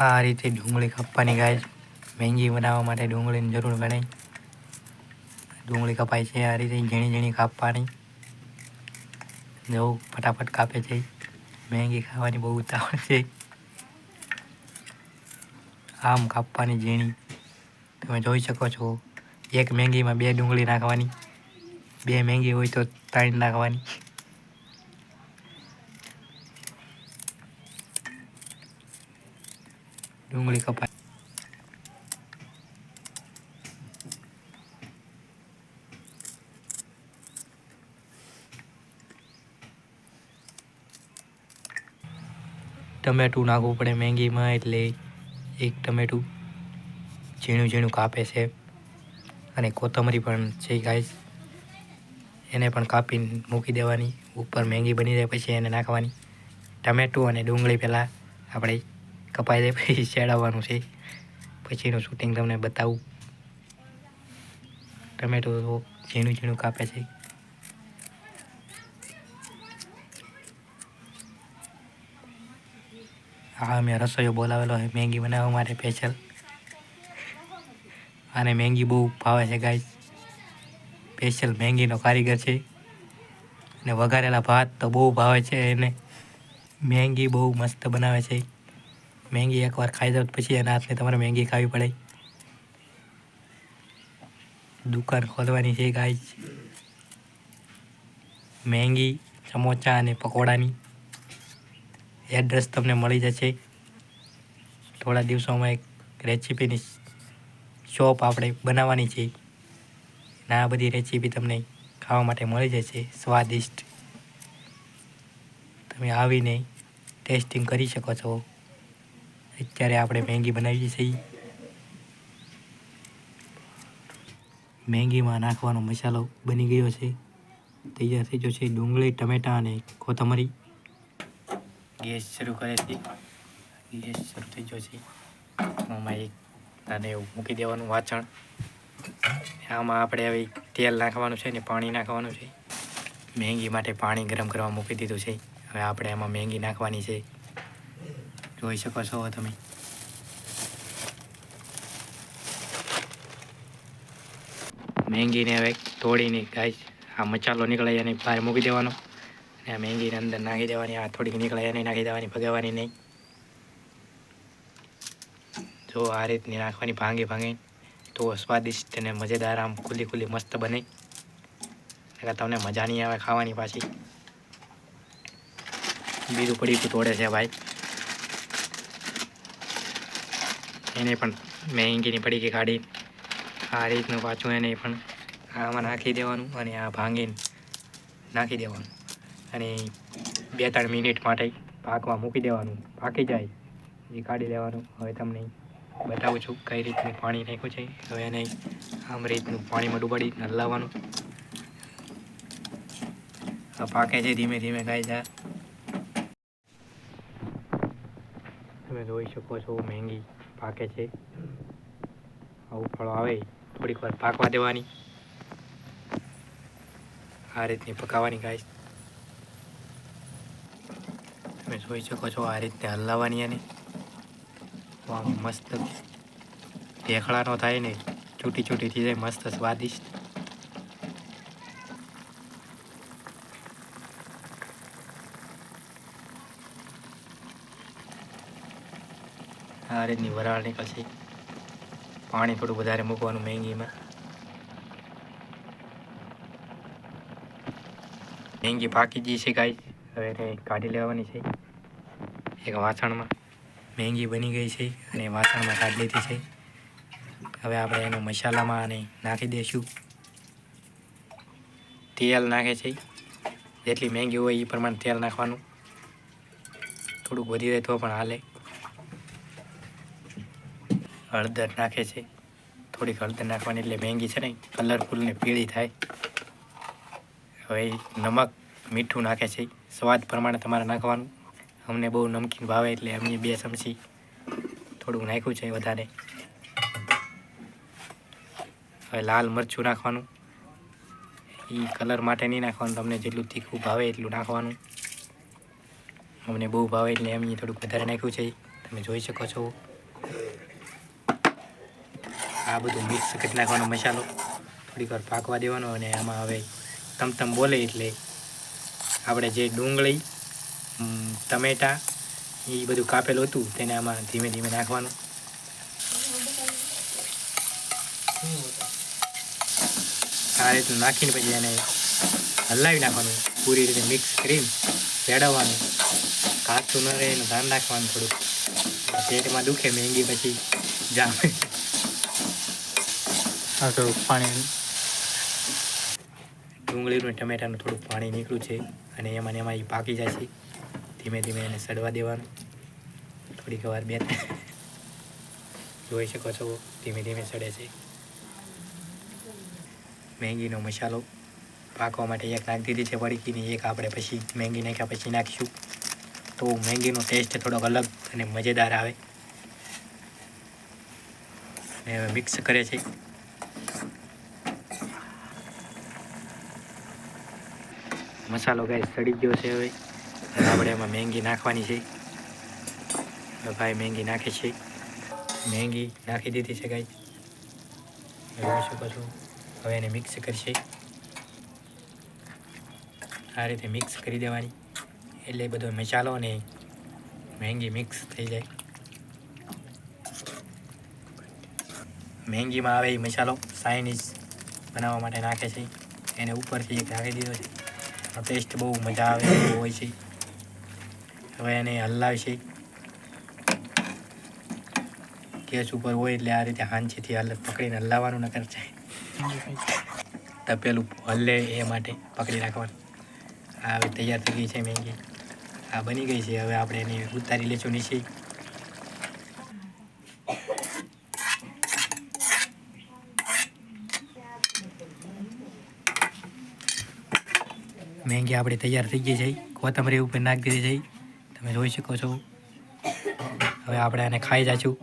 આ રીતે ડુંગળી કાપવાની ગાઈસ. મેંગી બનાવવા માટે ડુંગળીની જરૂર પડે. ડુંગળી કપાય છે આ રીતે ઝીણી ઝીણી કાપવાની. જો ફટાફટ કાપે છે. મેંગી ખાવાની બહુ ઉતાવળ છે. આમ કાપવાની ઝીણી. તમે જોઈ શકો છો. એક મેંગીમાં 2 ડુંગળી નાખવાની. 2 મેંગી હોય તો 3 નાખવાની. ડુંગળી કપાય. ટમેટું નાખવું પડે મેંગીમાં, એટલે 1 ટમેટું ઝીણું ઝીણું કાપે છે. અને કોથમરી પણ છે ગાઈસ, એને પણ કાપીને મૂકી દેવાની. ઉપર મેંગી બની જાય પછી એને નાખવાની. ટમેટું અને ડુંગળી પહેલાં આપણે કપાઈ જાય પછી ચડાવવાનું છે. પછીનું શૂટિંગ તમને બતાવું. ટમેટું ઝીણું ઝીણું કાપે છે. હા, મેં રસોઈયો બોલાવેલો છે મેંગી બનાવવા માટે સ્પેશિયલ. અને મેંગી બહુ ભાવે છે ગાઈસ. સ્પેશિયલ મેંગીનો કારીગર છે. અને વઘારેલા ભાત તો બહુ ભાવે છે એને. મેંગી બહુ મસ્ત બનાવે છે. મેંગી એકવાર ખાઈ જાવ પછી એના હાથને તમારે મેંગી ખાવી પડે. દુકાન ખોલવાની છે ગાઈસ. મેંગી, સમોસા અને પકોડાની એડ્રેસ તમને મળી જશે. થોડા દિવસોમાં એક રેસીપીની શોપ આપણે બનાવવાની છે. અને આ બધી રેસીપી તમને ખાવા માટે મળી જશે સ્વાદિષ્ટ. તમે આવીને ટેસ્ટિંગ કરી શકો છો. અત્યારે આપણે મેંગી બનાવીએ છીએ. મેંગીમાં નાખવાનો મસાલો બની ગયો છે. તૈયાર થઈ ગયો છે. ડુંગળી, ટમેટાં અને કોથમરી. ગેસ શરૂ કરે છે. ગેસ શરૂ થઈ ગયો છે. આમાં એક નાને એવું મૂકી દેવાનું વાસણ. આમાં આપણે હવે તેલ નાખવાનું છે ને પાણી નાખવાનું છે. મેંગી માટે પાણી ગરમ કરવા મૂકી દીધું છે. હવે આપણે એમાં મેંગી નાખવાની છે. જોઈ શકો છો તમે. મેંગીને હવે તોડીને ગાઈસ આ મસાલો નીકળે એને બહાર મૂકી દેવાનો. અને આ મેંગીને અંદર નાખી દેવાની. આ થોડીક નીકળે એને નાખી દેવાની, ભગાવવાની નહીં. જો આ રીતની નાખવાની ભાંગી તો સ્વાદિષ્ટ અને મજેદાર આમ ખુલ્લી મસ્ત બને. એટલે તમને મજા નહીં આવે ખાવાની પાછી. બીજું પડીકું તોડે છે ભાઈ. એને પણ મેંગીની પડીકી કાઢી આ રીતનું પાછું એને પણ આમાં નાખી દેવાનું. અને આ ભાંગીને નાખી દેવાનું. અને 2-3 મિનિટ માટે પાકવા મૂકી દેવાનું. પાકી જાય એ કાઢી લેવાનું. હવે તમને બતાવું છું કઈ રીતનું પાણી નાખ્યું છે. હવે એને આમ રીતનું પાણીમાં ડૂબાડી હલાવવાનું. પાકે છે ધીમે ધીમે ગાય. તમે જોઈ શકો છો મેંગી પાકે છે. આવું ફળો આવે થોડીક વાર પાકવા દેવાની. આ રીતની પકાવવાની ગાય. તમે જોઈ શકો છો આ રીતે હલાવવાની. અને મસ્ત ઢેખડા ન થાય ને, છૂટી છૂટી થઈ જાય મસ્ત સ્વાદિષ્ટ. આ રીતની વરાળ નીકળશે. પાણી થોડું વધારે મૂકવાનું મેંગીમાં. મેંગી પાકી ગઈ છે ગાય. હવે એને કાઢી લેવાની છે એક વાસણમાં. મેંગી બની ગઈ છે અને વાસણમાં કાઢી લીધી છે. હવે આપણે એનો મસાલામાં અને નાખી દઈશું. તેલ નાખે છે. જેટલી મેંગી હોય એ પ્રમાણે તેલ નાખવાનું. થોડુંક વધી જાય તો પણ હાલે. હળદર નાખે છે. થોડીક હળદર નાખવાની એટલે મેંગી છે ને કલરફુલ ને પીળી થાય. હવે નમક, મીઠું નાખે છે. સ્વાદ પ્રમાણે તમારે નાખવાનું. અમને બહુ નમકીન ભાવે એટલે અમે 2 ચમચી થોડુંક નાખ્યું છે વધારે. હવે લાલ મરચું નાખવાનું. એ કલર માટે નહીં નાખવાનું. તમને જેટલું તીખું ભાવે એટલું નાખવાનું. અમને બહુ ભાવે એટલે અમે થોડુંક વધારે નાખ્યું છે. તમે જોઈ શકો છો. આ બધું મિક્સ કરી નાખવાનો મસાલો, થોડીક વાર પાકવા દેવાનો. અને આમાં હવે તમ બોલે એટલે આપણે જે ડુંગળી, ટમેટાં એ બધું કાપેલું હતું તેને આમાં ધીમે ધીમે નાખવાનું. આ રીતનું નાખીને પછી એને હલાવી નાખવાનું, પૂરી રીતે મિક્સ કરીને ભેળવવાનું. કાચું ન રહે એનું ધ્યાન રાખવાનું. થોડુંક પેટમાં દુખે મેંગી પછી જામે. પાણી ડુંગળીનું ટમેટાનું થોડુંક પાણી નીકળ્યું છે અને એમાં ને એમાં એ પાકી જાય છે. ધીમે ધીમે એને સડવા દેવાનું. થોડીક વાર બે જોઈ શકો છો ધીમે ધીમે સડે છે. મેંગીનો મસાલો પાકવા માટે એક નાખી દીધી છે વળગીની, એક આપણે પછી મેંગી નાખ્યા પછી નાખીશું. તો મેંગીનો ટેસ્ટ થોડોક અલગ અને મજેદાર આવે. અને હવે મિક્સ કરે છે. મસાલો ગાઈસ સડી ગયો છે. હવે આપણે એમાં મેંગી નાખવાની છે. ભાઈ મેંગી નાખે છે. મેંગી નાખી દીધી છે ગાઈસ, જોઈ શકો છો. હવે એને મિક્સ કરશે. આ રીતે મિક્સ કરી દેવાની એટલે બધો મસાલો અને મેંગી મિક્સ થઈ જાય. મેંગીમાં આવે એ મસાલો ચાઇનીઝ બનાવવા માટે નાખે છે. એને ઉપરથી એક નાખી દીધો છે. ટેસ્ટ બહુ મજા આવે એવો હોય છે. હવે એને હલાવશે. ગેસ ઉપર હોય એટલે આ રીતે હાંચીથી પકડીને હલાવવાનું ન કરશે. તપેલું હલે એ માટે પકડી રાખવાનું. આ હવે તૈયાર થઈ ગઈ છે મેંગી. આ બની ગઈ છે. હવે આપણે એને ઉતારી લઈશું નીચે. મેંગી આપણી તૈયાર થઈ ગઈ છે. કોથમરી ઉપર નાખી દીધી છે, તમે જોઈ શકો છો. હવે આપણે આને ખાઈ જઈશું.